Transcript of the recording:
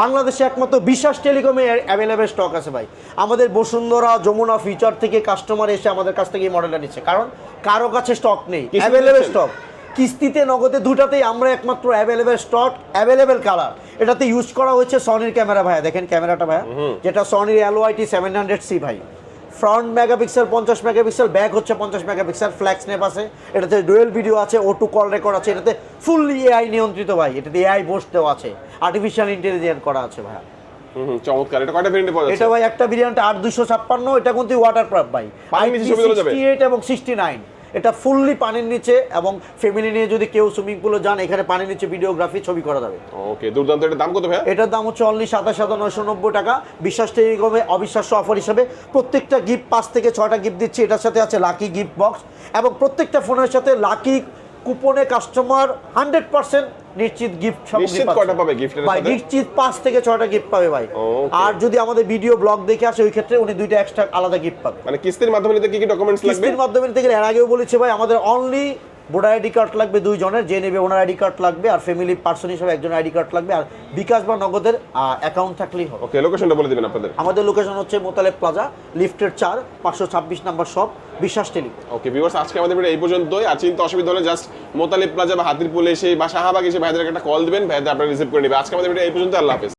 বাংলাদেশে একমাত্র বিশ্বাস টেলিকমে অ্যাভেলেবেল স্টক আছে ভাই। আমাদের বসুন্ধরা, যমুনা ফিচার থেকে কাস্টমার এসে আমাদের কাছ থেকে এই মডেলটা নিচ্ছে, কারণ কারো কাছে স্টক নেই, অ্যাভেলেবেল স্টক। কিস্তিতে, নগদে দুটাতেই আমরা একমাত্র অ্যাভেলেবেল স্টক, অ্যাভেলেবেল কালার। এটাতে ইউজ করা হয়েছে সনির ক্যামেরা ভাইয়া, দেখেন ক্যামেরাটা ভাইয়া, যেটা সনির LYT 700C ভাই। ফ্রন্ট মেগাপিক্সেল 50 মেগাপিক্সেল, ব্যাক হচ্ছে 50 মেগাপিক্সেল, ফ্ল্যাক্স স্ন্যাপ আছে, এটাতে ডুয়েল ভিডিও আছে, O2 কল রেকর্ড আছে, এটাতে ফুললি AI নিয়ন্ত্রিত ভাই, এটাতে AI বোস্ট দেওয়া আছে, আর্টিফিশিয়াল ইন্টেলিজেন্স করা আছে ভাইয়া। চমৎকার। এটা কয়টা ভেরিয়েন্টে পাওয়া যাচ্ছে? এটা ভাই একটা ভেরিয়েন্ট 8256, এটা কিন্তু ওয়াটারপ্রুফ ভাই। IP68 এবং 69, এটা ফুললি পানির নিচে, এবং ফ্যামিলি নিয়ে যদি কেউ সুইমিং পুলে যান, এখানে পানির নিচে ভিডিওগ্রাফি, ছবি করা যাবে। ওকে, দুর্দান্ত। এটার দাম কত ভাই? এটার দাম হচ্ছে অনলি 27,990 টাকা। বিশ্বাস টেলিকমে অবিশ্বাস্য অফার হিসেবে প্রত্যেকটা গিফট 5 থেকে 6টা গিফট দিচ্ছি। এটার সাথে আছে লাকি গিফট বক্স, এবং প্রত্যেকটা ফোনের সাথে লাকি কুপনে কাস্টমার 100% নিশ্চিত গিফট সামগ্রী নিশ্চিত কয়টা পাবে গিফটের ভাই? সাথে নিশ্চিত 5 থেকে 6টা গিফট পাবে ভাই। আর যদি আমাদের ভিডিও ব্লগ দেখে আসে, ওই ক্ষেত্রে উনি 2টা এক্সট্রা আলাদা গিফট পাবে। মানে কিস্তির মাধ্যমে নিতে কি কি ডকুমেন্টস লাগবে? কিস্তির মাধ্যমে নিতে গেলে এর আগেও বলেছি ভাই, আমাদের অনলি ভোটার আইডি কার্ড লাগবে 2 জনের, যে নেবে ওনার আইডি কার্ড লাগবে, আর ফ্যামিলি পার্সন হিসেবে একজনের আইডি কার্ড লাগবে, আর বিকাশ বা নগদের অ্যাকাউন্ট থাকলেই হবে। ওকে, লোকেশনটা বলে দিবেন আপনাদের। আমাদের লোকেশন হচ্ছে মোতালেব প্লাজা, লিফটের 4, 526 নাম্বার শপ, বিশ্বাস টেলিকম। ওকে ভিউয়ার্স, আজকে আমাদের ভিডিও এই পর্যন্তই। আর চিন্তা অসুবিধা হলে জাস্ট মোতালেব প্লাজা বা হাতিরপুলে এসে বা শাহবাগ এসে ভাইদের একটা কল দিবেন, ভাইদের আপনারা রিসিভ করে নেবে। আজকে আমাদের ভিডিও এই পর্যন্ত। আল্লাহ হাফেজ।